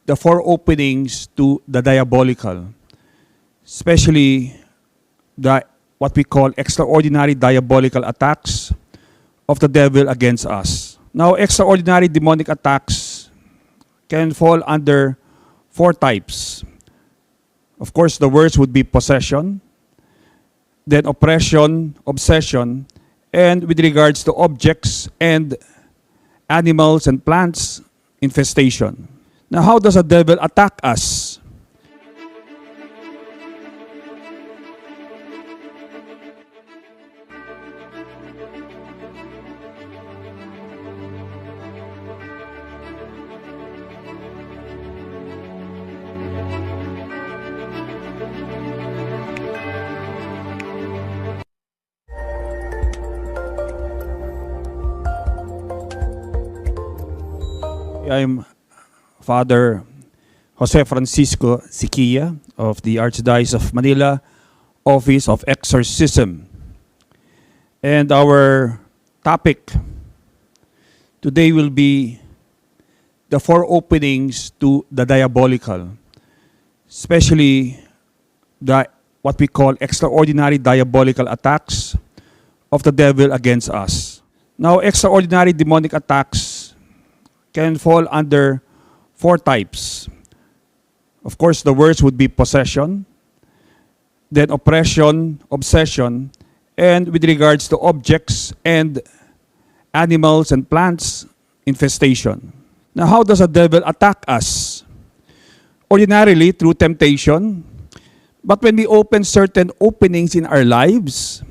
the four openings to the diabolical, especially what we call extraordinary diabolical attacks of the devil against us. Now, extraordinary demonic attacks can fall under four types. Of course, the worst would be possession, then oppression, obsession, and with regards to objects and animals and plants, infestation. Now, how does a devil attack us? I'm Fr Jose Francisco Syquia of the Archdiocese of Manila, Office of Exorcism. And our topic today will be the four openings to the diabolical, especially what we call extraordinary diabolical attacks of the devil against us. Now, extraordinary demonic attacks can fall under four types. Of course, the worst would be possession, then oppression, obsession, and with regards to objects and animals and plants, infestation. Now, how does a devil attack us? Ordinarily, through temptation, but when we open certain openings in our lives,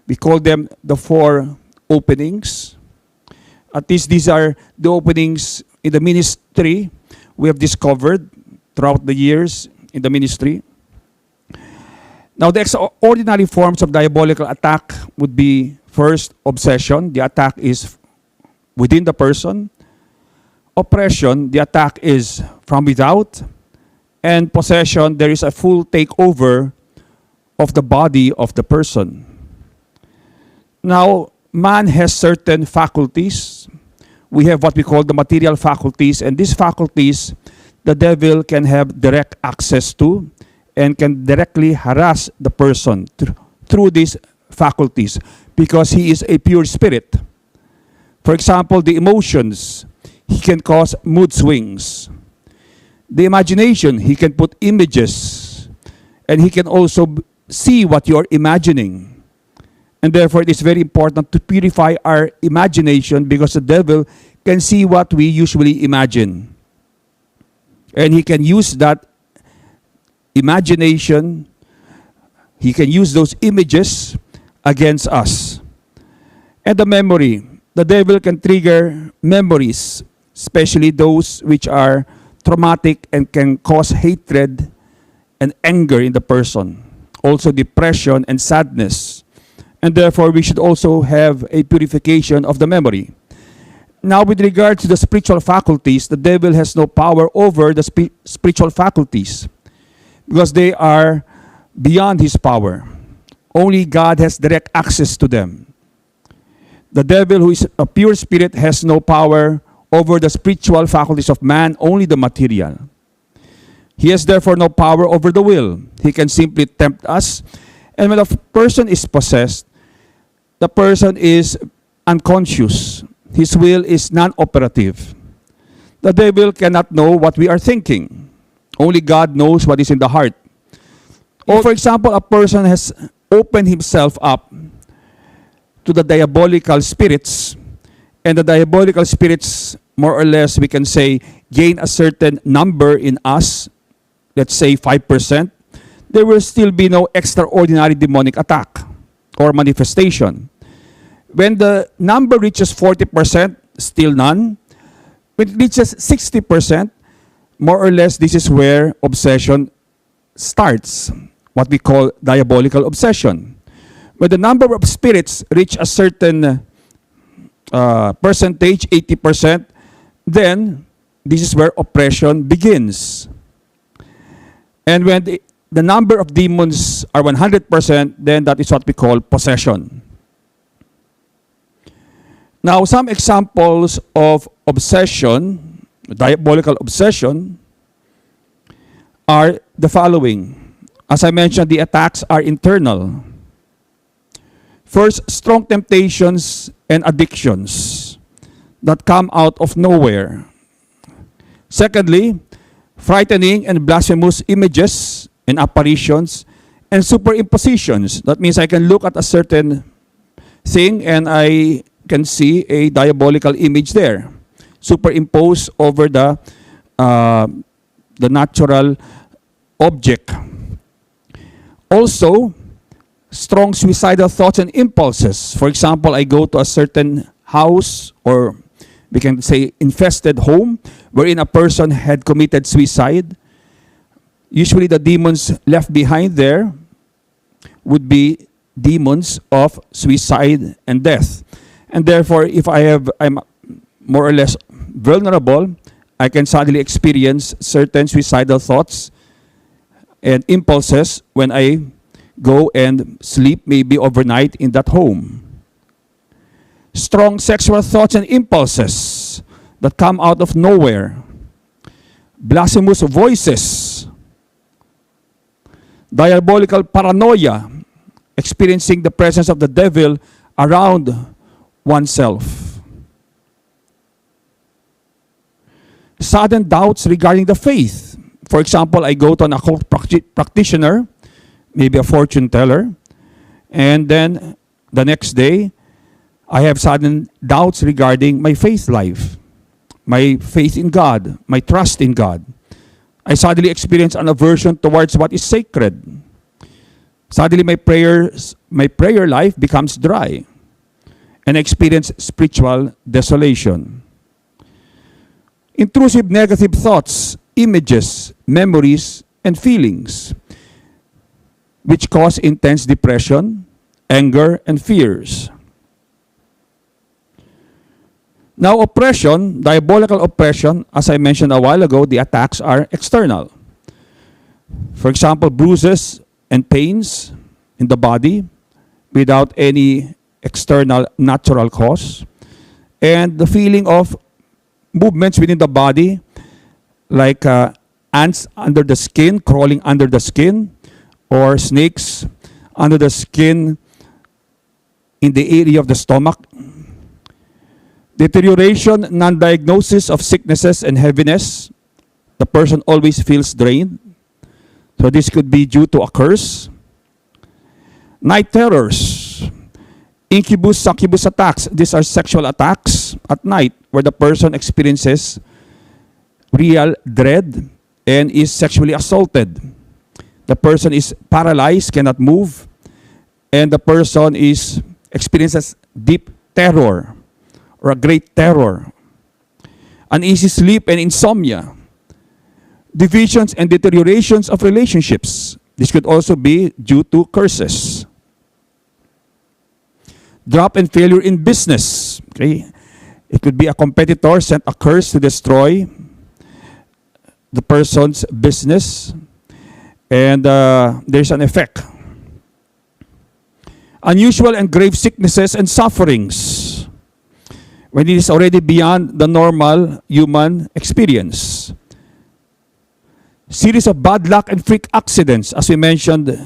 we call them the four openings. At least these are the openings in the ministry we have discovered throughout the years in the ministry. Now, the extraordinary forms of diabolical attack would be first, obsession. The attack is within the person. Oppression, the attack is from without. And possession, there is a full takeover of the body of the person. Now, man has certain faculties. We have what we call the material faculties, and these faculties, the devil can have direct access to and can directly harass the person through these faculties because he is a pure spirit. For example, the emotions, he can cause mood swings. The imagination, he can put images, and he can also see what you're imagining. And therefore, it is very important to purify our imagination because the devil can see what we usually imagine. And he can use that imagination, he can use those images against us. And the memory, the devil can trigger memories, especially those which are traumatic and can cause hatred and anger in the person. Also depression and sadness. And therefore, we should also have a purification of the memory. Now, with regard to the spiritual faculties, the devil has no power over the spiritual faculties because they are beyond his power. Only God has direct access to them. The devil, who is a pure spirit, has no power over the spiritual faculties of man, only the material. He has therefore no power over the will. He can simply tempt us. And when a person is possessed, the person is unconscious. His will is non-operative. The devil cannot know what we are thinking. Only God knows what is in the heart. Or for example, a person has opened himself up to the diabolical spirits, and the diabolical spirits, more or less, we can say, gain a certain number in us, let's say 5%, there will still be no extraordinary demonic attack or manifestation. When the number reaches 40%, still none. When it reaches 60%, more or less, this is where obsession starts, what we call diabolical obsession. When the number of spirits reach a certain percentage, 80%, then this is where oppression begins. And when the number of demons are 100%, then that is what we call possession. Now, some examples of obsession diabolical obsession are the following. As I mentioned, the attacks are internal. First, strong temptations and addictions that come out of nowhere. Secondly, frightening and blasphemous images and apparitions and superimpositions. That means I can look at a certain thing and I can see a diabolical image there, superimposed over the natural object. Also, strong suicidal thoughts and impulses. For example, I go to a certain house, or we can say infested home, wherein a person had committed suicide. Usually the demons left behind there would be demons of suicide and death. And therefore, if I'm more or less vulnerable, I can suddenly experience certain suicidal thoughts and impulses when I go and sleep maybe overnight in that home. Strong sexual thoughts and impulses that come out of nowhere. Blasphemous voices. Diabolical paranoia, experiencing the presence of the devil around oneself. Sudden doubts regarding the faith. For example, I go to an occult practitioner, maybe a fortune teller, and then the next day, I have sudden doubts regarding my faith life, my faith in God, my trust in God. I suddenly experience an aversion towards what is sacred. Suddenly my prayer life becomes dry, and I experience spiritual desolation. Intrusive negative thoughts, images, memories, and feelings, which cause intense depression, anger, and fears. Now, oppression, diabolical oppression, as I mentioned a while ago, the attacks are external. For example, bruises and pains in the body without any external natural cause. And the feeling of movements within the body, like ants under the skin, crawling under the skin, or snakes under the skin in the area of the stomach. Deterioration, non-diagnosis of sicknesses and heaviness. The person always feels drained. So this could be due to a curse. Night terrors. Incubus, succubus attacks. These are sexual attacks at night where the person experiences real dread and is sexually assaulted. The person is paralyzed, cannot move, and the person experiences deep terror or a great terror. Uneasy sleep and insomnia. Divisions and deteriorations of relationships. This could also be due to curses. Drop and failure in business. Okay? It could be a competitor sent a curse to destroy the person's business, and there's an effect. Unusual and grave sicknesses and sufferings, when it is already beyond the normal human experience. Series of bad luck and freak accidents. As we mentioned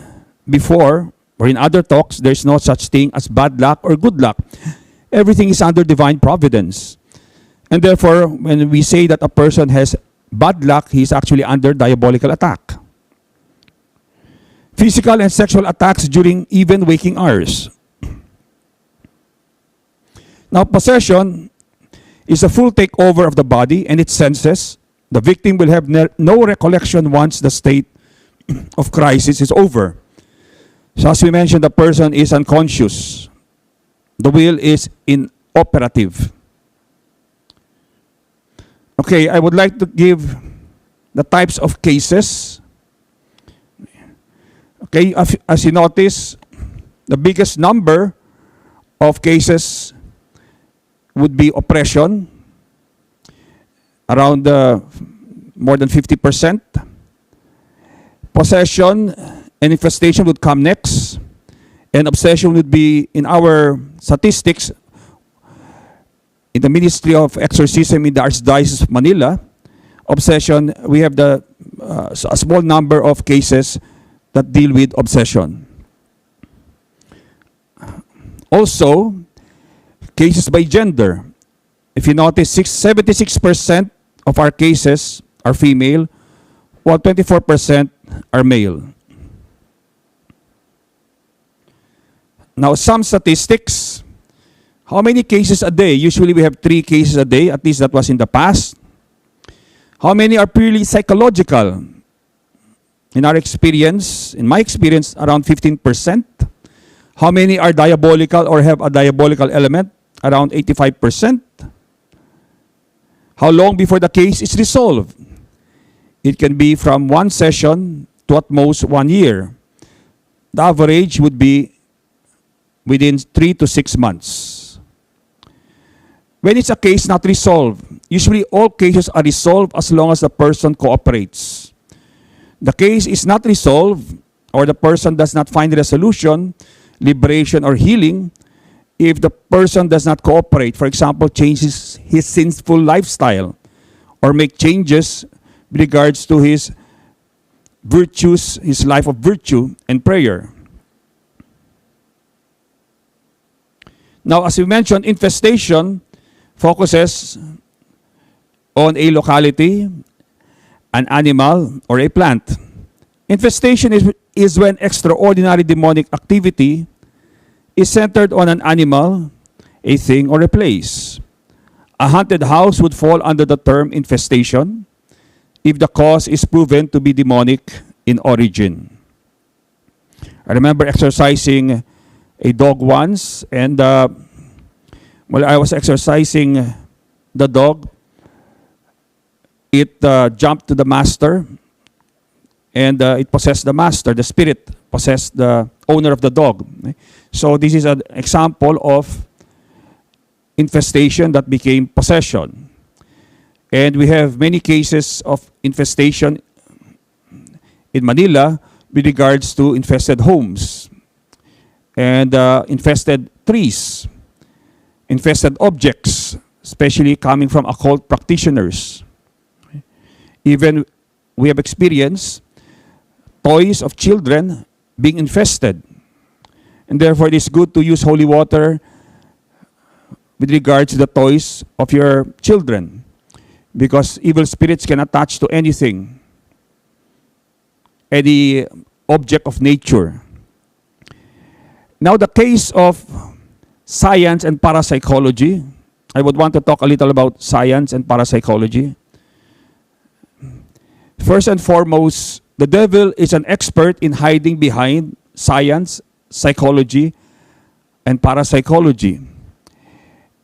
before, or in other talks, there's no such thing as bad luck or good luck. Everything is under divine providence. And therefore, when we say that a person has bad luck, he's actually under diabolical attack. Physical and sexual attacks during even waking hours. Now, possession is a full takeover of the body and its senses. The victim will have no recollection once the state of crisis is over. So as we mentioned, the person is unconscious. The will is inoperative. Okay, I would like to give the types of cases. Okay, as you notice, the biggest number of cases would be oppression, around more than 50%. Possession and infestation would come next. And obsession would be, in our statistics, in the Ministry of Exorcism in the Archdiocese of Manila, obsession, we have a small number of cases that deal with obsession. Also, cases by gender. If you notice, 76% of our cases are female, while 24% are male. Now, some statistics. How many cases a day? Usually we have 3 cases a day, at least that was in the past. How many are purely psychological? In our experience, in my experience, around 15%. How many are diabolical or have a diabolical element? Around 85%. How long before the case is resolved? It can be from 1 session to at most 1 year. The average would be within 3 to 6 months. When it's a case not resolved, usually all cases are resolved as long as the person cooperates. The case is not resolved or the person does not find resolution, liberation, or healing if the person does not cooperate. For example, changes his sinful lifestyle or make changes with regards to his virtues, his life of virtue and prayer. Now, as we mentioned, infestation focuses on a locality, an animal, or a plant. Infestation is when extraordinary demonic activity is centered on an animal, a thing, or a place. A haunted house would fall under the term infestation if the cause is proven to be demonic in origin. I remember exercising a dog once, and while I was exercising the dog, it jumped to the master, and it possessed the master. The spirit possessed the owner of the dog. So this is an example of infestation that became possession. And we have many cases of infestation in Manila with regards to infested homes and infested trees, infested objects, especially coming from occult practitioners. Even we have experienced toys of children being infested. And therefore, it is good to use holy water with regards to the toys of your children, because evil spirits can attach to anything, any object of nature. Now, the case of science and parapsychology. I would want to talk a little about science and parapsychology. First and foremost, the devil is an expert in hiding behind science, psychology, and parapsychology.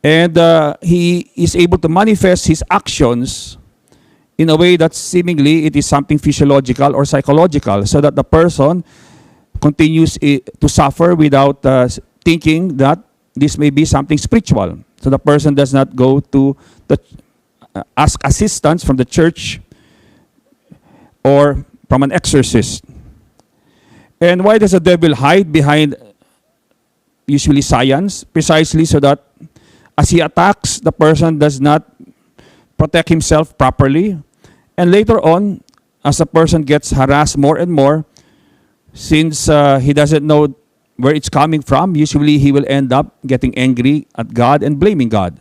And he is able to manifest his actions in a way that seemingly it is something physiological or psychological, so that the person continues to suffer without thinking that this may be something spiritual. So the person does not go to ask assistance from the church or from an exorcist. And why does the devil hide behind usually science? Precisely so that as he attacks, the person does not protect himself properly. And later on, as the person gets harassed more and more, since he doesn't know where it's coming from, usually he will end up getting angry at God and blaming God.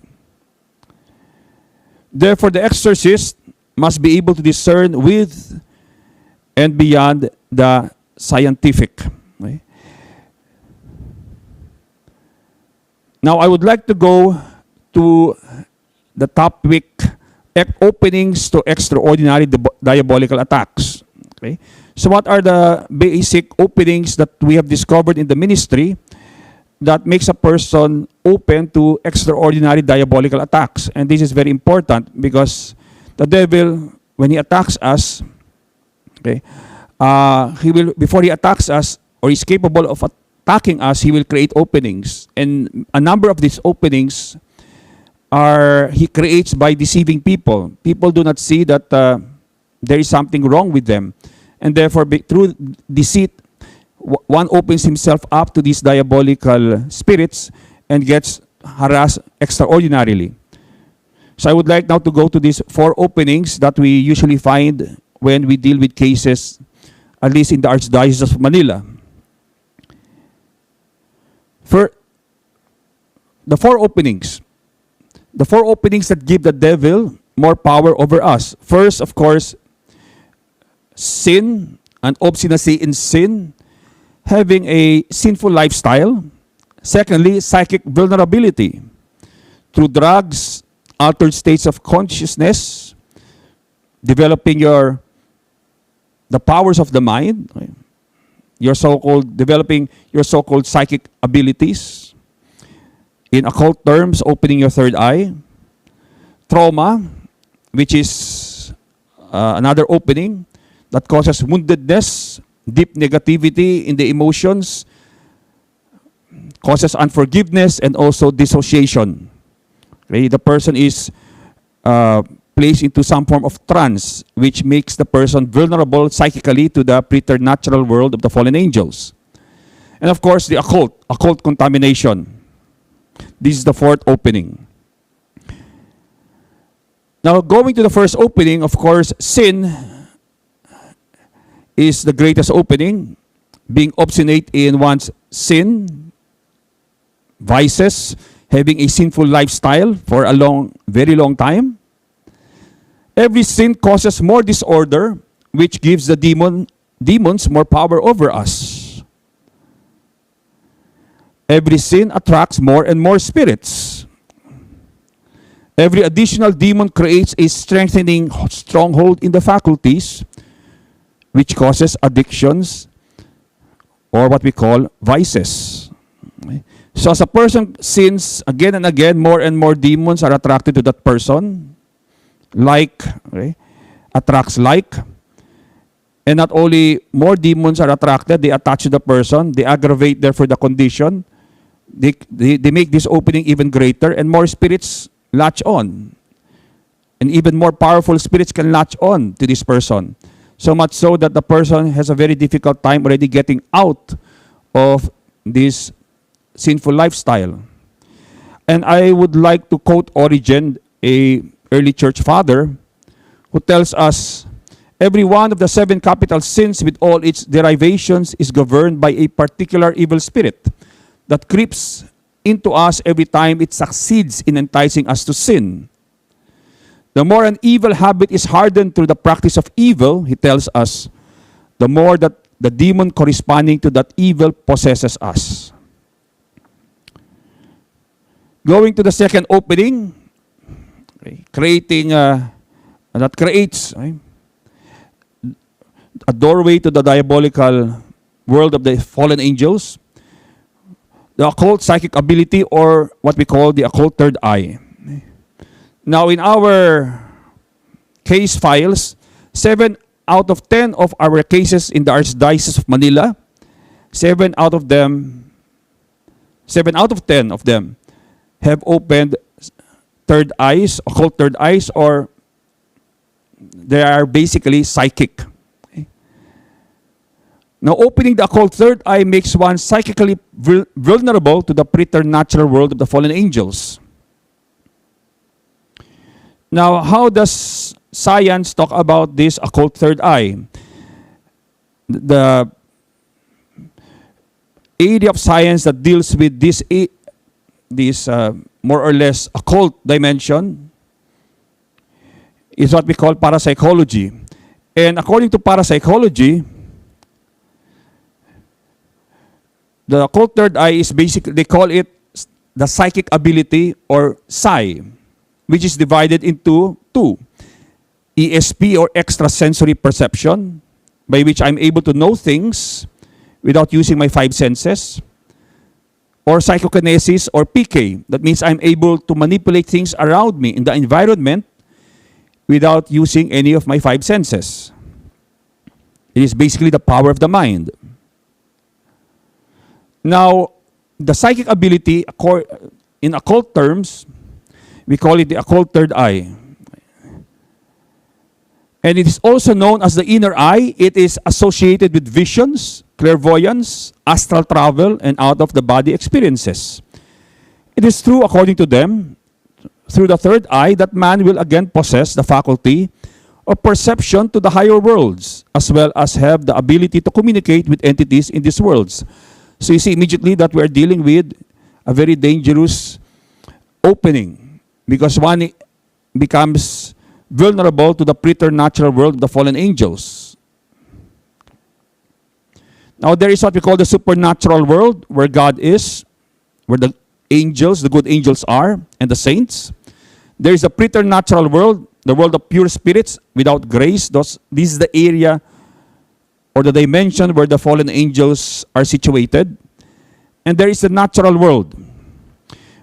Therefore, the exorcist must be able to discern with and beyond the scientific. Okay? Now, I would like to go to the topic, openings to extraordinary diabolical attacks. Okay? So what are the basic openings that we have discovered in the ministry that makes a person open to extraordinary diabolical attacks? And this is very important because the devil, when he attacks us, okay, he will, before he attacks us or is capable of attacking us, he will create openings. And a number of these openings he creates by deceiving people. People do not see that there is something wrong with them. And therefore, through deceit, one opens himself up to these diabolical spirits and gets harassed extraordinarily. So I would like now to go to these 4 openings that we usually find when we deal with cases, at least in the Archdiocese of Manila. For the 4 openings. The 4 openings that give the devil more power over us. First, of course, sin and obstinacy in sin, having a sinful lifestyle. Secondly, psychic vulnerability through drugs, altered states of consciousness, developing the powers of the mind, developing your so-called psychic abilities. In occult terms, opening your third eye. Trauma, which is another opening that causes woundedness, deep negativity in the emotions, causes unforgiveness, and also dissociation. Okay? The person is placed into some form of trance, which makes the person vulnerable psychically to the preternatural world of the fallen angels. And of course, the occult contamination. This is the 4th opening. Now, going to the first opening, of course, sin is the greatest opening. Being obstinate in one's sin, vices, having a sinful lifestyle for a very long time. Every sin causes more disorder, which gives the demons more power over us. Every sin attracts more and more spirits. Every additional demon creates a strengthening stronghold in the faculties, which causes addictions or what we call vices. So as a person sins again and again, more and more demons are attracted to that person. Attracts like. And not only more demons are attracted, they attach to the person, they aggravate therefore the condition. They make this opening even greater, and more spirits latch on. And even more powerful spirits can latch on to this person. So much so that the person has a very difficult time already getting out of this sinful lifestyle. And I would like to quote Origen, a early church father, who tells us, every one of the 7 capital sins with all its derivations is governed by a particular evil spirit that creeps into us every time it succeeds in enticing us to sin. The more an evil habit is hardened through the practice of evil, he tells us, the more that the demon corresponding to that evil possesses us. Going to the second opening, that creates a doorway to the diabolical world of the fallen angels, the occult psychic ability, or what we call the occult third eye. Now, in our case files, 7 out of 10 of our cases in the Archdiocese of Manila, 7 out of 10 of them have opened third eyes, occult third eyes, or they are basically psychic. Now, opening the occult third eye makes one psychically vulnerable to the preternatural world of the fallen angels. Now, how does science talk about this occult third eye? The area of science that deals with this more or less occult dimension is what we call parapsychology. And according to parapsychology, the occult third eye is basically, they call it the psychic ability, or psi, which is divided into 2. ESP, or extrasensory perception, by which I'm able to know things without using my 5 senses. Or psychokinesis, or PK. That means I'm able to manipulate things around me in the environment without using any of my 5 senses. It is basically the power of the mind. Now, the psychic ability, in occult terms, we call it the occult third eye. And it is also known as the inner eye. It is associated with visions, clairvoyance, astral travel, and out-of-the-body experiences. It is true, according to them, through the third eye that man will again possess the faculty of perception to the higher worlds, as well as have the ability to communicate with entities in these worlds. So you see immediately that we are dealing with a very dangerous opening, because one becomes vulnerable to the preternatural world of the fallen angels. Now there is what we call the supernatural world, where God is, where the angels, the good angels are, and the saints. There is a preternatural world, the world of pure spirits without grace. This is the area or the dimension where the fallen angels are situated. And there is the natural world,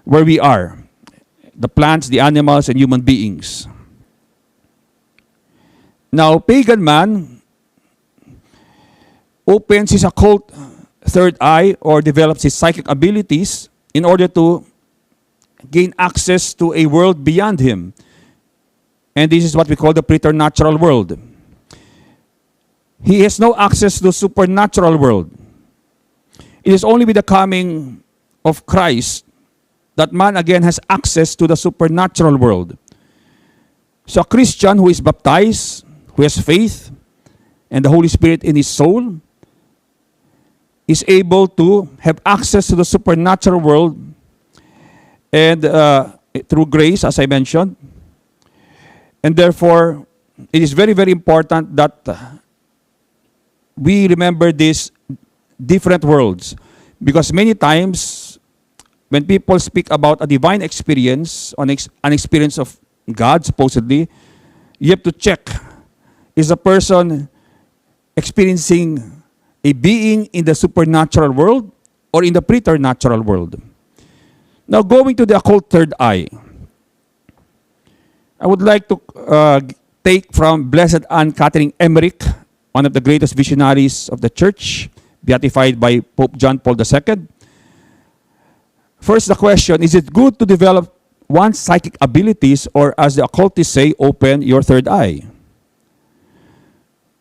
where we are, the plants, the animals, and human beings. Now, pagan man opens his occult third eye or develops his psychic abilities in order to gain access to a world beyond him. And this is what we call the preternatural world. He has no access to the supernatural world. It is only with the coming of Christ that man again has access to the supernatural world. So a Christian who is baptized, who has faith, and the Holy Spirit in his soul, is able to have access to the supernatural world, and through grace, as I mentioned. And therefore, it is very, very important that we remember these different worlds. Because many times, when people speak about a divine experience, an experience of God, supposedly, you have to check, is a person experiencing a being in the supernatural world or in the preternatural world? Now, going to the occult third eye, I would like to take from Blessed Anne Catherine Emmerich, one of the greatest visionaries of the church, beatified by Pope John Paul II. First, the question, is it good to develop one's psychic abilities, or as the occultists say, open your third eye?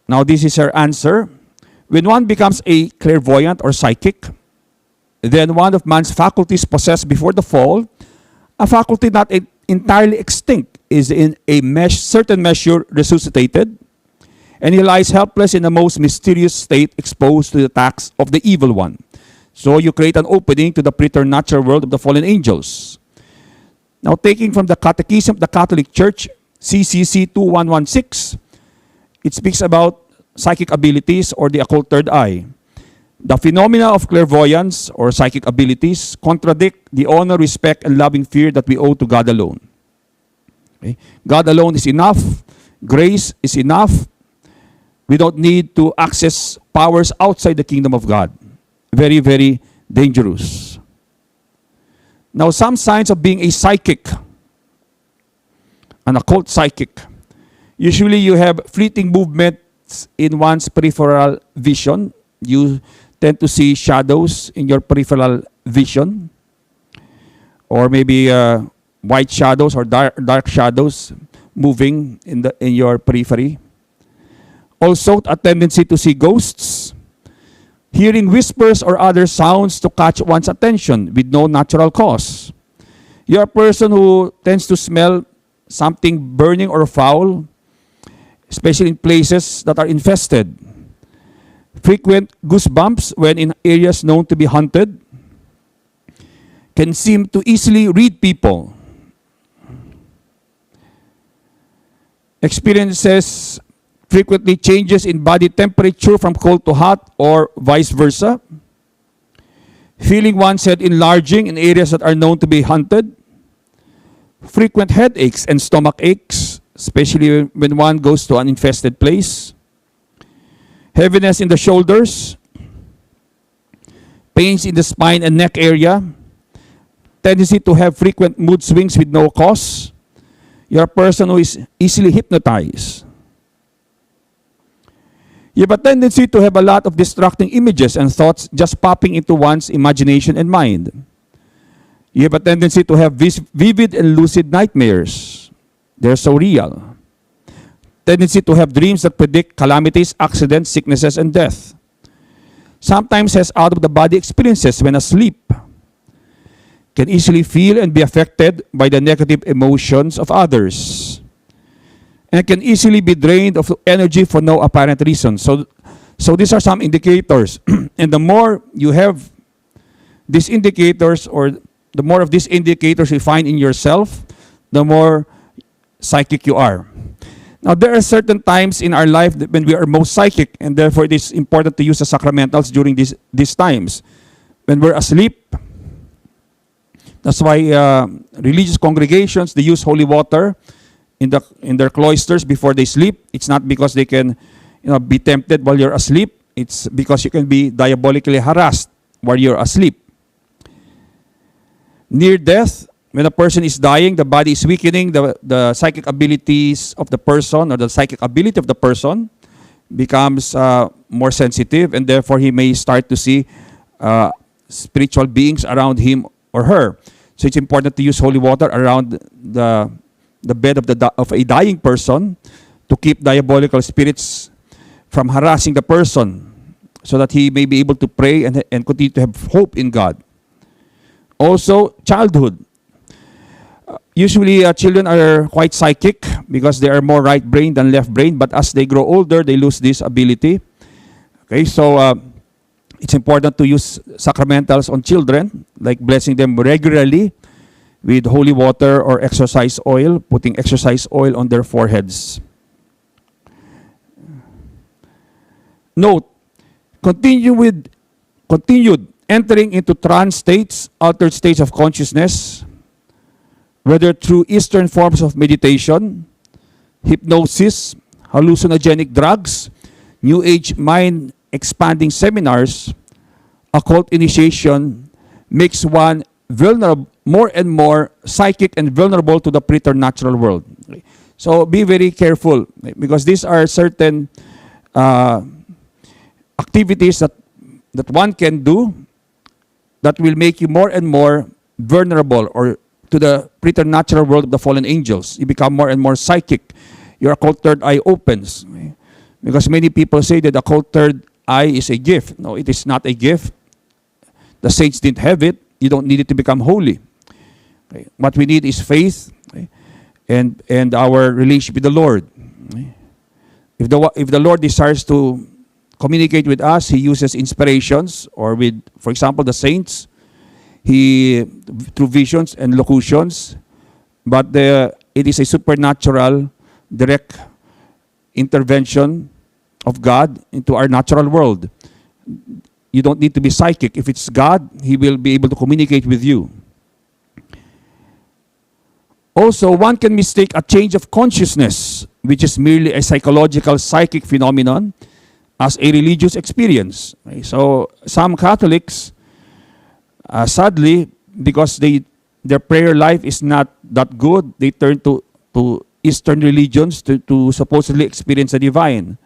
Now, this is her answer. When one becomes a clairvoyant or psychic, then one of man's faculties possessed before the fall, a faculty not entirely extinct, is in a certain measure resuscitated, and he lies helpless in the most mysterious state, exposed to the attacks of the evil one. So you create an opening to the preternatural world of the fallen angels. Now, taking from the Catechism of the Catholic Church, CCC 2116, it speaks about psychic abilities or the occult third eye. The phenomena of clairvoyance or psychic abilities contradict the honor, respect, and loving fear that we owe to God alone. Okay? God alone is enough. Grace is enough. We don't need to access powers outside the kingdom of God. Very, very dangerous. Now, some signs of being a psychic, an occult psychic. Usually you have fleeting movements in one's peripheral vision. You tend to see shadows in your peripheral vision, or maybe white shadows or dark shadows moving in your periphery. Also, a tendency to see ghosts, hearing whispers or other sounds to catch one's attention with no natural cause. You're a person who tends to smell something burning or foul, especially in places that are infested. Frequent goosebumps when in areas known to be haunted. Can seem to easily read people. Experiences frequently changes in body temperature from cold to hot or vice versa. Feeling one's head enlarging in areas that are known to be haunted. Frequent headaches and stomach aches, especially when one goes to an infested place. Heaviness in the shoulders. Pains in the spine and neck area. Tendency to have frequent mood swings with no cause. You're a person who is easily hypnotized. You have a tendency to have a lot of distracting images and thoughts just popping into one's imagination and mind. You have a tendency to have vivid and lucid nightmares. They're so real. Tendency to have dreams that predict calamities, accidents, sicknesses, and death. Sometimes has out-of-the-body experiences when asleep. can easily feel and be affected by the negative emotions of others, and can easily be drained of energy for no apparent reason. So these are some indicators. And the more you have these indicators, or the more of these indicators you find in yourself, the more psychic you are. Now, there are certain times in our life that when we are most psychic, and therefore it is important to use the sacramentals during these times. When we're asleep, that's why religious congregations, they use holy water in their cloisters before they sleep. It's not because they can, be tempted while you're asleep. It's because you can be diabolically harassed while you're asleep. Near death, when a person is dying, the body is weakening, the psychic abilities of the person, or the psychic ability of the person becomes more sensitive, and therefore he may start to see spiritual beings around him or her. So it's important to use holy water around the bed of a dying person to keep diabolical spirits from harassing the person, so that he may be able to pray and continue to have hope in God. Also, childhood. Usually, children are quite psychic because they are more right-brained than left-brained, but as they grow older, they lose this ability. Okay, so it's important to use sacramentals on children, like blessing them regularly with holy water or exorcise oil, putting exorcise oil on their foreheads. Note, continued entering into trance states, altered states of consciousness, whether through Eastern forms of meditation, hypnosis, hallucinogenic drugs, New Age mind-expanding seminars, occult initiation, makes one vulnerable, more and more psychic and vulnerable to the preternatural world. So be very careful, because these are certain activities that one can do that will make you more and more vulnerable or to the preternatural world of the fallen angels. You become more and more psychic. Your occult third eye opens. Because many people say that the occult third eye is a gift. No, it is not a gift. The saints didn't have it. You don't need it to become holy. Okay. What we need is faith, okay, and our relationship with the Lord. Okay. If the Lord desires to communicate with us, He uses inspirations, or with, for example, the saints, through visions and locutions, but it is a supernatural, direct intervention of God into our natural world. You don't need to be psychic. If it's God, He will be able to communicate with you. Also, one can mistake a change of consciousness, which is merely a psychological psychic phenomenon, as a religious experience. Okay? So some Catholics, sadly, because their prayer life is not that good, they turn to Eastern religions to supposedly experience the divine.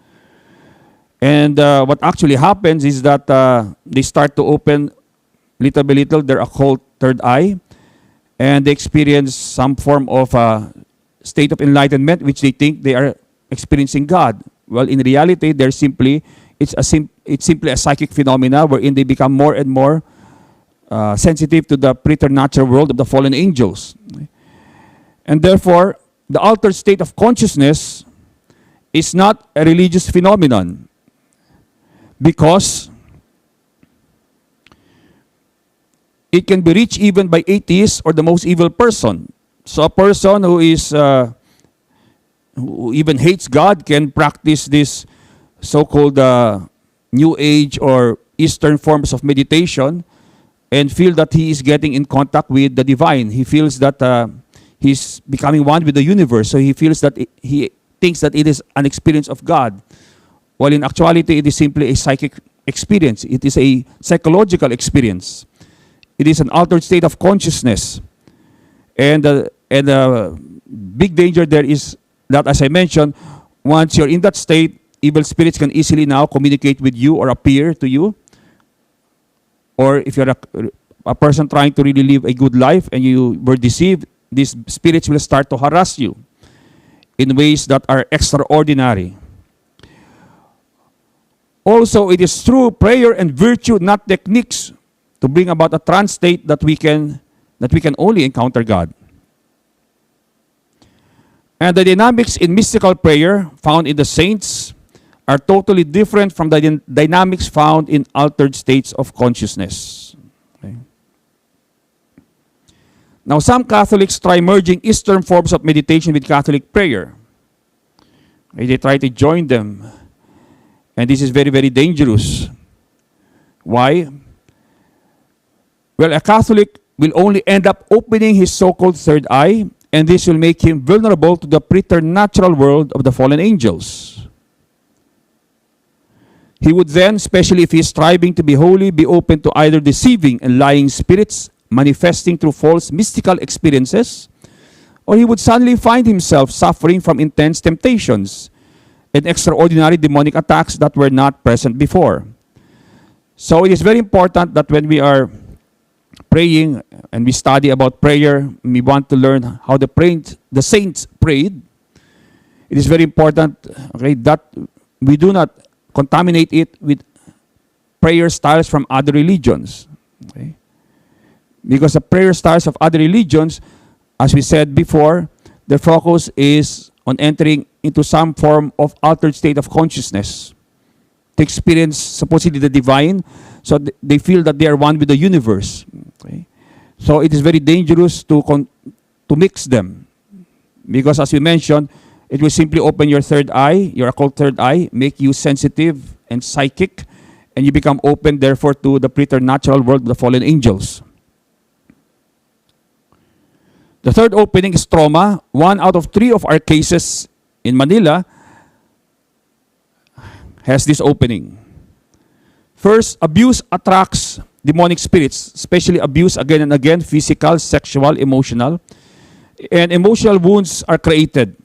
And what actually happens is that they start to open little by little their occult third eye, and they experience some form of state of enlightenment, which they think they are experiencing God. Well, in reality, it's simply a psychic phenomena wherein they become more and more sensitive to the preternatural world of the fallen angels. And therefore, the altered state of consciousness is not a religious phenomenon, because it can be reached even by atheists or the most evil person. So a person who even hates God can practice this so-called New Age or Eastern forms of meditation and feel that he is getting in contact with the divine. He feels that he's becoming one with the universe. So he feels that he thinks that it is an experience of God. While in actuality, it is simply a psychic experience. It is a psychological experience. It is an altered state of consciousness. And the big danger there is that, as I mentioned, once you're in that state, evil spirits can easily now communicate with you or appear to you. Or if you're a person trying to really live a good life and you were deceived, these spirits will start to harass you in ways that are extraordinary. Also, it is through prayer and virtue, not techniques, to bring about a trance state that we can that we can only encounter God. And the dynamics in mystical prayer found in the saints are totally different from the dynamics found in altered states of consciousness. Okay. Now, some Catholics try merging Eastern forms of meditation with Catholic prayer. Okay, they try to join them. And this is very, very dangerous. Why? Well, a Catholic will only end up opening his so-called third eye, and this will make him vulnerable to the preternatural world of the fallen angels. He would then, especially if he is striving to be holy, be open to either deceiving and lying spirits manifesting through false mystical experiences, or he would suddenly find himself suffering from intense temptations and extraordinary demonic attacks that were not present before. So it is very important that when we are praying and we study about prayer, we want to learn how the saints prayed. It is very important, okay, that we do not contaminate it with prayer styles from other religions. Okay? Because the prayer styles of other religions, as we said before, their focus is on entering into some form of altered state of consciousness to experience supposedly the divine, so they feel that they are one with the universe. Okay? So it is very dangerous to mix them, because as we mentioned, it will simply open your third eye, your occult third eye, make you sensitive and psychic, and you become open, therefore, to the preternatural world of the fallen angels. The third opening is trauma. 1 out of 3 of our cases in Manila has this opening. First, abuse attracts demonic spirits, especially abuse again and again, physical, sexual, emotional. And emotional wounds are created.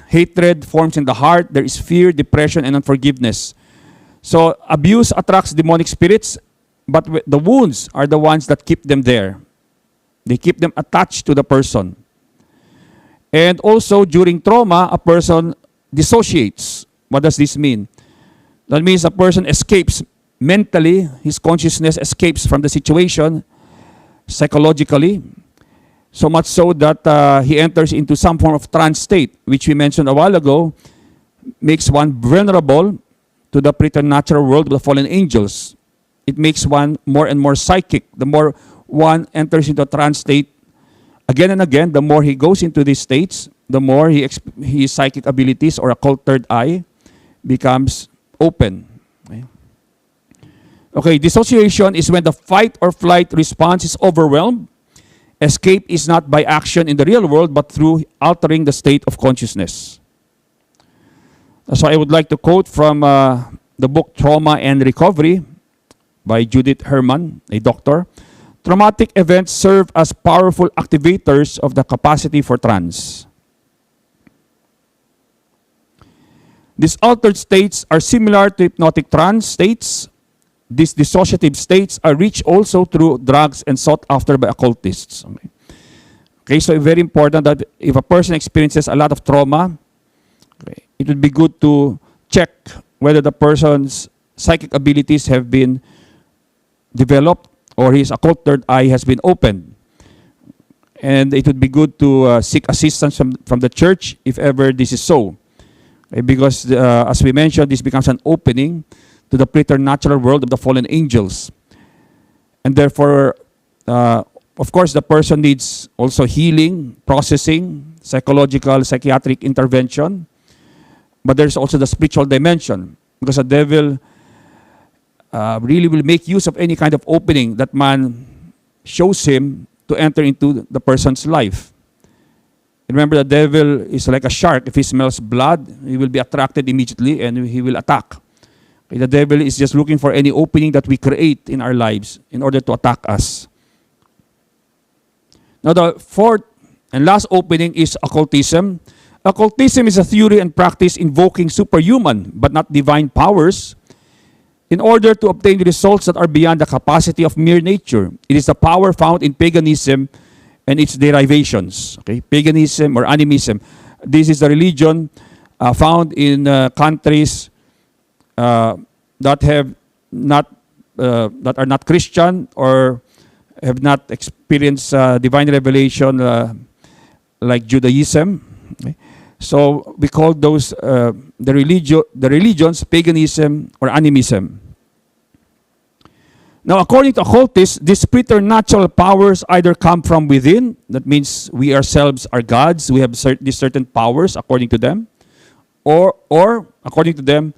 Hatred forms in the heart. There is fear, depression, and unforgiveness. So abuse attracts demonic spirits, but the wounds are the ones that keep them there. They keep them attached to the person. And also, during trauma, a person dissociates. What does this mean? That means a person escapes mentally, his consciousness escapes from the situation psychologically, so much so that he enters into some form of trance state, which we mentioned a while ago, makes one vulnerable to the preternatural world of the fallen angels. It makes one more and more psychic. The more one enters into a trance state again and again, the more he goes into these states, the more his psychic abilities or occult third eye becomes open. Okay, dissociation is when the fight or flight response is overwhelmed. Escape is not by action in the real world, but through altering the state of consciousness. So I would like to quote from the book Trauma and Recovery by Judith Herman, a doctor. Traumatic events serve as powerful activators of the capacity for trance. These altered states are similar to hypnotic trance states. These dissociative states are reached also through drugs and sought after by occultists. Okay, so very important that if a person experiences a lot of trauma, okay, it would be good to check whether the person's psychic abilities have been developed or his occult third eye has been opened. And it would be good to seek assistance from the church if ever this is so. Okay, because as we mentioned, this becomes an opening to the preternatural world of the fallen angels. And therefore, of course, the person needs also healing, processing, psychological, psychiatric intervention. But there's also the spiritual dimension, because the devil really will make use of any kind of opening that man shows him to enter into the person's life. Remember, the devil is like a shark. If he smells blood, he will be attracted immediately and he will attack. Okay, the devil is just looking for any opening that we create in our lives in order to attack us. Now, the fourth and last opening is occultism. Occultism is a theory and practice invoking superhuman but not divine powers in order to obtain results that are beyond the capacity of mere nature. It is the power found in paganism and its derivations. Okay? Paganism or animism. This is the religion found in countries that have not that are not Christian, or have not experienced divine revelation like Judaism. Okay? So we call those the religions paganism or animism. Now, according to occultists, these preternatural powers either come from within, that means we ourselves are gods, we have these certain powers according to them, or according to them,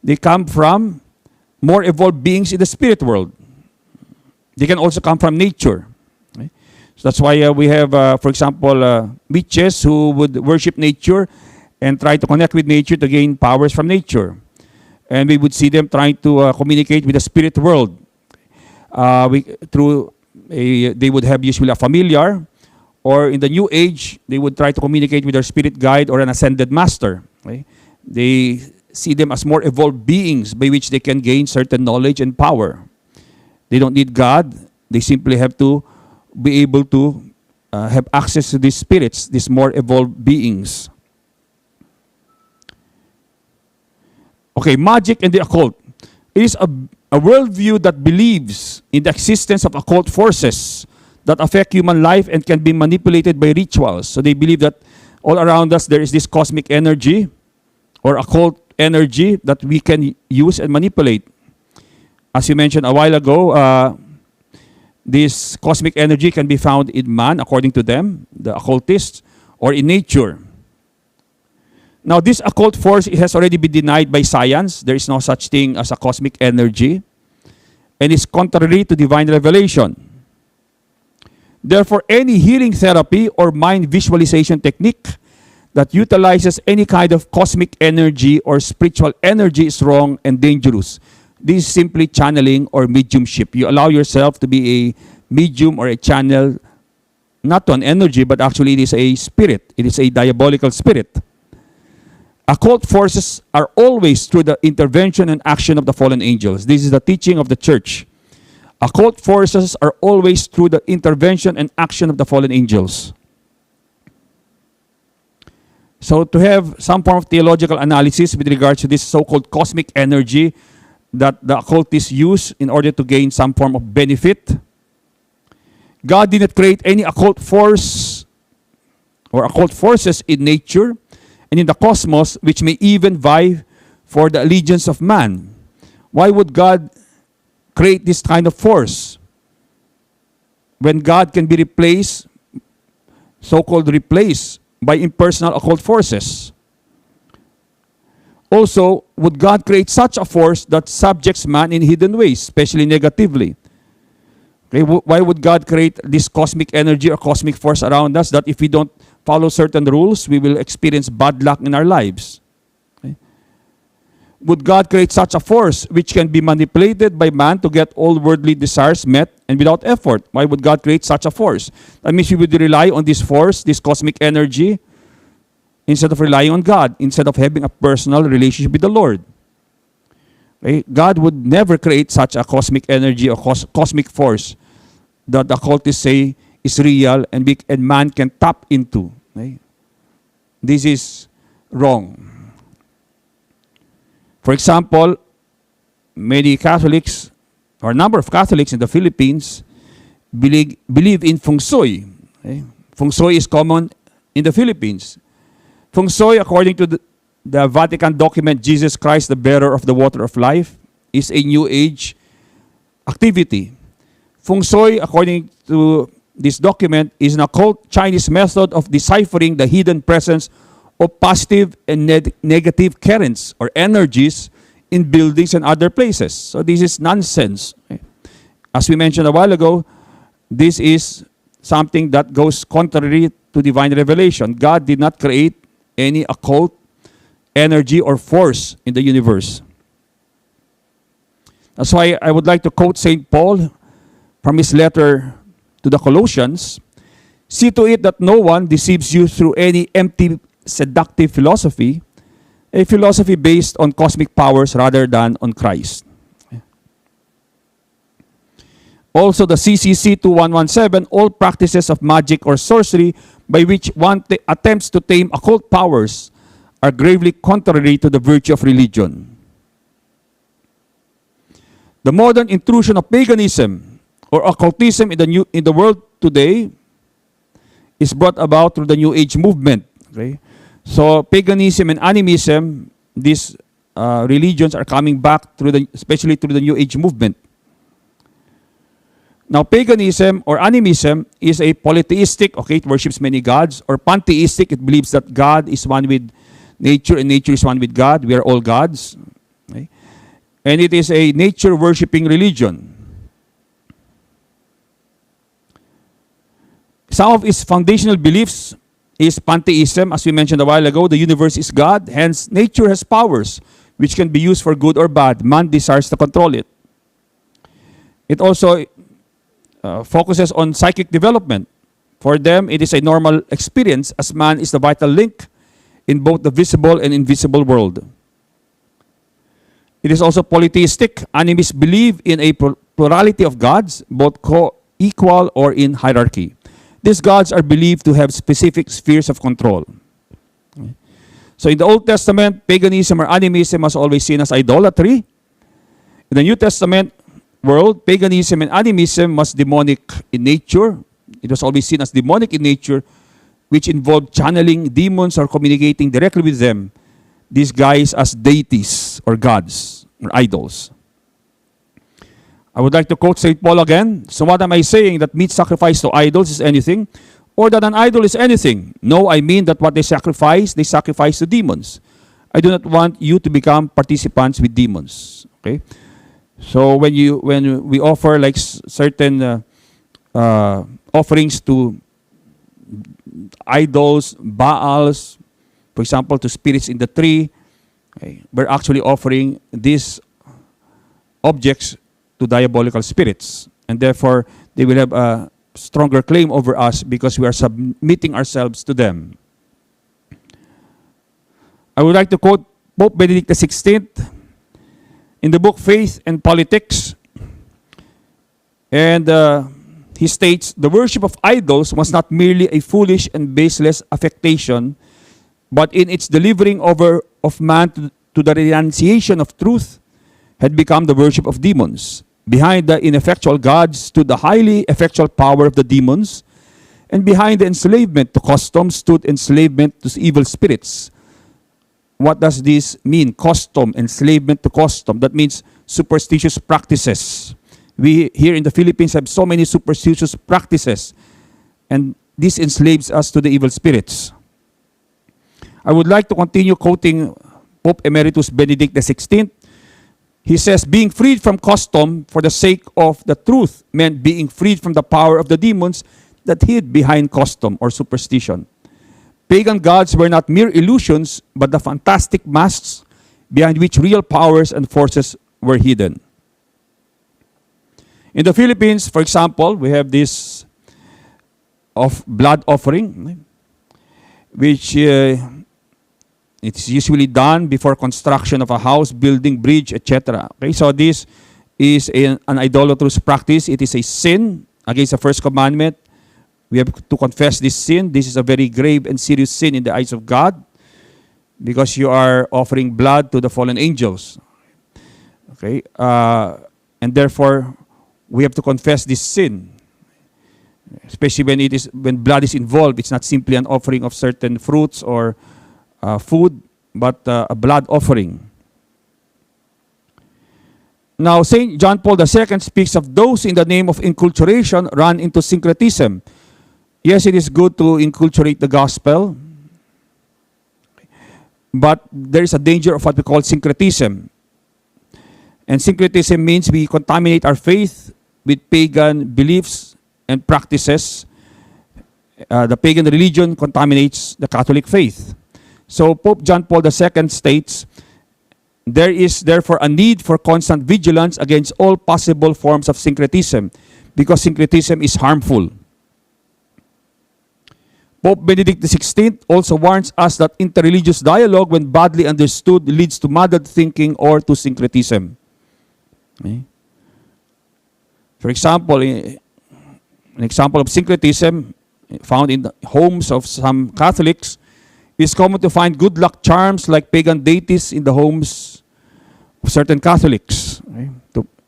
they come from more evolved beings in the spirit world. They can also come from nature. Okay? So that's why we have, for example, witches who would worship nature and try to connect with nature to gain powers from nature. And we would see them trying to communicate with the spirit world. They would have usually a familiar, or in the New Age, they would try to communicate with their spirit guide or an ascended master. Okay? They see them as more evolved beings by which they can gain certain knowledge and power. They don't need God. They simply have to be able to have access to these spirits, these more evolved beings. Okay, magic and the occult. It is a worldview that believes in the existence of occult forces that affect human life and can be manipulated by rituals. So they believe that all around us there is this cosmic energy or occult energy that we can use and manipulate. As you mentioned a while ago, this cosmic energy can be found in man, according to them, the occultists, or in nature. Now, this occult force, it has already been denied by science. There is no such thing as a cosmic energy, and it's contrary to divine revelation. Therefore, any healing therapy or mind visualization technique that utilizes any kind of cosmic energy or spiritual energy is wrong and dangerous. This is simply channeling or mediumship. You allow yourself to be a medium or a channel, not to an energy, but actually it is a spirit. It is a diabolical spirit. Occult forces are always through the intervention and action of the fallen angels. This is the teaching of the church. Occult forces are always through the intervention and action of the fallen angels. So to have some form of theological analysis with regards to this so-called cosmic energy that the occultists use in order to gain some form of benefit, God did not create any occult force or occult forces in nature and in the cosmos which may even vie for the allegiance of man. Why would God create this kind of force when God can be replaced, so-called replaced, by impersonal occult forces? Also, would God create such a force that subjects man in hidden ways, especially negatively? Okay, why would God create this cosmic energy or cosmic force around us that if we don't follow certain rules, we will experience bad luck in our lives? Okay. Would God create such a force which can be manipulated by man to get all worldly desires met and without effort? Why would God create such a force? That means we would rely on this force, this cosmic energy, instead of relying on God, instead of having a personal relationship with the Lord. Okay. God would never create such a cosmic energy or cosmic force that the occultists say is real and man can tap into. Okay. This is wrong. For example, many Catholics, or a number of Catholics in the Philippines, believe in feng shui. Okay. Feng shui is common in the Philippines. Feng shui, according to the Vatican document, Jesus Christ, the bearer of the water of life, is a New Age activity. Feng shui, according to this document, is an occult Chinese method of deciphering the hidden presence of positive and negative currents or energies in buildings and other places. So this is nonsense. Okay. As we mentioned a while ago, this is something that goes contrary to divine revelation. God did not create any occult energy or force in the universe. That's why I would like to quote St. Paul from his letter to the Colossians. See to it that no one deceives you through any empty, seductive philosophy, a philosophy based on cosmic powers rather than on Christ. Also, the CCC 2117, all practices of magic or sorcery by which one attempts to tame occult powers are gravely contrary to the virtue of religion. The modern intrusion of paganism or occultism in the world today is brought about through the New Age movement. Okay? So paganism and animism, these religions are coming back especially through the New Age movement. Now, paganism or animism is a polytheistic, okay, it worships many gods, or pantheistic, it believes that God is one with nature and nature is one with God. We are all gods. Okay? And it is a nature-worshipping religion. Some of its foundational beliefs is pantheism. As we mentioned a while ago, the universe is God, hence nature has powers which can be used for good or bad. Man desires to control it. It also focuses on psychic development. For them, it is a normal experience as man is the vital link in both the visible and invisible world. It is also polytheistic. Animists believe in a plurality of gods, both co-equal or in hierarchy. These gods are believed to have specific spheres of control. So in the Old Testament, paganism or animism was always seen as idolatry. In the New Testament world, paganism and animism was demonic in nature. It was always seen as demonic in nature, which involved channeling demons or communicating directly with them, these guys as deities or gods or idols. I would like to quote St. Paul again. So what am I saying? That meat sacrificed to idols is anything? Or that an idol is anything? No, I mean that what they sacrifice to demons. I do not want you to become participants with demons. Okay? So when we offer like certain offerings to idols, Baals, for example, to spirits in the tree, okay, we're actually offering these objects to diabolical spirits. And therefore, they will have a stronger claim over us because we are submitting ourselves to them. I would like to quote Pope Benedict XVI in the book Faith and Politics. And he states, the worship of idols was not merely a foolish and baseless affectation, but in its delivering over of man to the renunciation of truth, had become the worship of demons. Behind the ineffectual gods stood the highly effectual power of the demons, and behind the enslavement to custom stood enslavement to evil spirits. What does this mean? Custom, enslavement to custom. That means superstitious practices. We here in the Philippines have so many superstitious practices, and this enslaves us to the evil spirits. I would like to continue quoting Pope Emeritus Benedict XVI. He says, being freed from custom for the sake of the truth meant being freed from the power of the demons that hid behind custom or superstition. Pagan gods were not mere illusions, but the fantastic masks behind which real powers and forces were hidden. In the Philippines, for example, we have this blood offering, which it's usually done before construction of a house, building, bridge, etc. Okay, so this is an idolatrous practice. It is a sin against the first commandment. We have to confess this sin. This is a very grave and serious sin in the eyes of God because you are offering blood to the fallen angels. Okay, and therefore we have to confess this sin, especially when blood is involved. It's not simply an offering of certain fruits or food, but a blood offering. Now, St. John Paul II speaks of those in the name of inculturation run into syncretism. Yes, it is good to inculturate the gospel, but there is a danger of what we call syncretism. And syncretism means we contaminate our faith with pagan beliefs and practices. The pagan religion contaminates the Catholic faith. So Pope John Paul II states, there is therefore a need for constant vigilance against all possible forms of syncretism, because syncretism is harmful. Pope Benedict XVI also warns us that interreligious dialogue, when badly understood, leads to muddled thinking or to syncretism. Okay? For example, an example of syncretism found in the homes of some Catholics, it's common to find good luck charms like pagan deities in the homes of certain Catholics. Okay?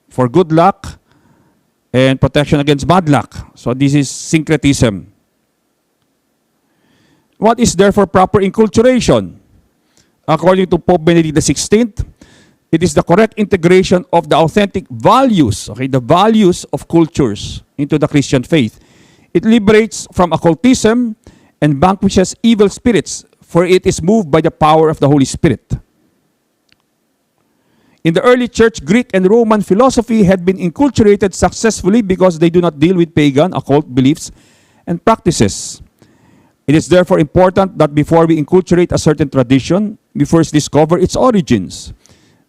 For good luck, and protection against bad luck. So this is syncretism. What is therefore proper enculturation? According to Pope Benedict XVI, it is the correct integration of the authentic values, the values of cultures into the Christian faith. It liberates from occultism and vanquishes evil spirits, for it is moved by the power of the Holy Spirit. In the early church, Greek and Roman philosophy had been enculturated successfully because they do not deal with pagan, occult beliefs and practices. It is therefore important that before we enculturate a certain tradition, we first discover its origins,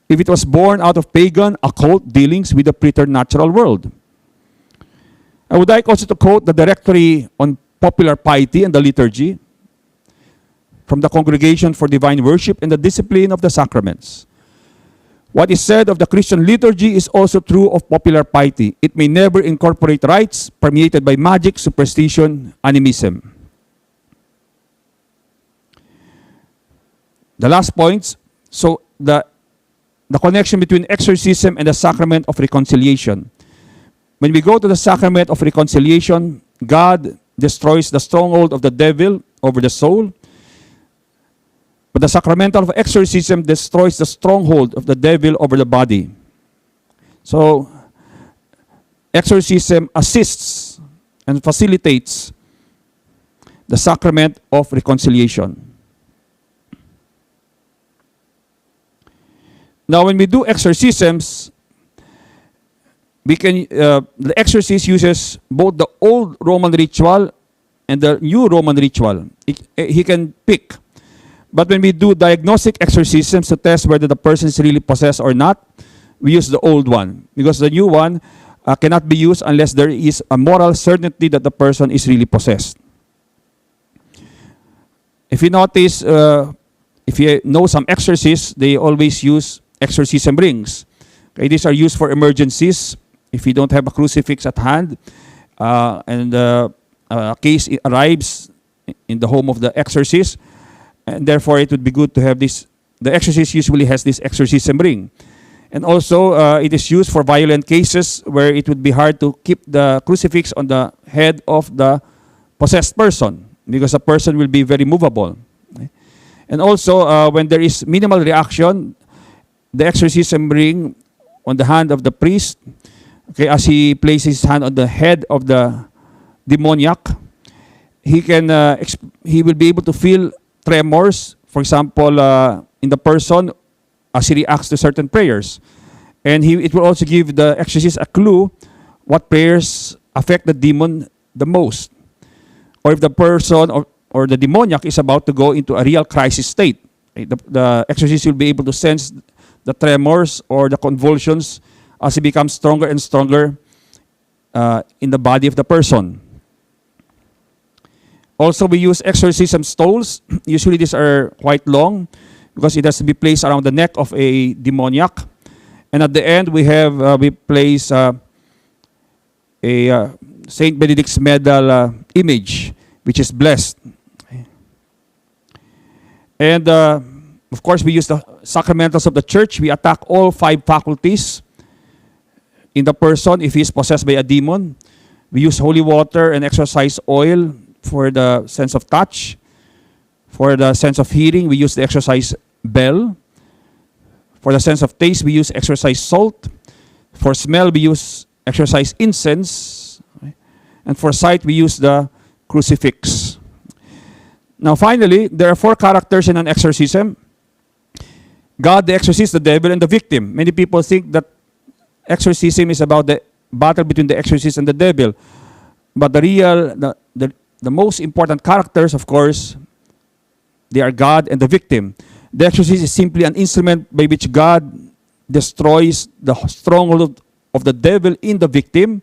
if it was born out of pagan, occult dealings with the preternatural world. I would like also to quote the Directory on Popular Piety and the Liturgy from the Congregation for Divine Worship and the Discipline of the Sacraments. What is said of the Christian liturgy is also true of popular piety. It may never incorporate rites permeated by magic, superstition, animism. The last points, so the connection between exorcism and the sacrament of reconciliation. When we go to the sacrament of reconciliation, God destroys the stronghold of the devil over the soul. But the sacramental of exorcism destroys the stronghold of the devil over the body. So, exorcism assists and facilitates the sacrament of reconciliation. Now, when we do exorcisms, the exorcist uses both the old Roman ritual and the new Roman ritual. He can pick. But when we do diagnostic exorcisms to test whether the person is really possessed or not, we use the old one. Because the new one cannot be used unless there is a moral certainty that the person is really possessed. If you notice, if you know some exorcists, they always use exorcism rings. Okay, these are used for emergencies. If you don't have a crucifix at hand, and a case arrives in the home of the exorcist, and therefore it would be good to have this. The exorcist usually has this exorcism ring. And also, it is used for violent cases where it would be hard to keep the crucifix on the head of the possessed person, because the person will be very movable. Okay? And also, when there is minimal reaction, the exorcism ring on the hand of the priest, okay, as he places his hand on the head of the demoniac, he will be able to feel tremors, for example, in the person as he reacts to certain prayers. And it will also give the exorcist a clue what prayers affect the demon the most. Or if the person or the demoniac is about to go into a real crisis state. The exorcist will be able to sense the tremors or the convulsions as he becomes stronger and stronger in the body of the person. Also, we use exorcism stoles. Usually these are quite long because it has to be placed around the neck of a demoniac. And at the end, we place a Saint Benedict's medal image, which is blessed. And of course, we use the sacramentals of the church. We attack all 5 faculties in the person if he is possessed by a demon. We use holy water and exorcise oil for the sense of touch. For the sense of hearing, we use the exorcise bell. For the sense of taste, we use exorcise salt. For smell, we use exorcise incense. And for sight, we use the crucifix. Now finally, there are 4 characters in an exorcism. God, the exorcist, the devil, and the victim. Many people think that exorcism is about the battle between the exorcist and the devil. But the most important characters, of course, they are God and the victim. The exorcist is simply an instrument by which God destroys the stronghold of the devil in the victim.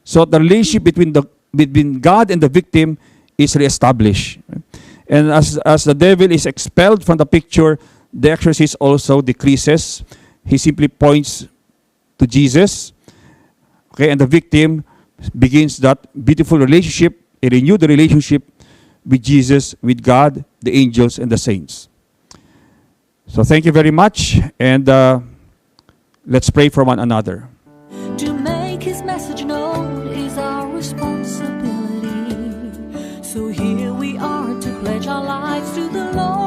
So the relationship between God and the victim is reestablished. And as the devil is expelled from the picture, the exorcist also decreases. He simply points to Jesus. Okay, and the victim begins that beautiful relationship, a renewed relationship with Jesus, with God, the angels, and the saints. So thank you very much, and let's pray for one another. To make his message known. pledge our lives to the Lord.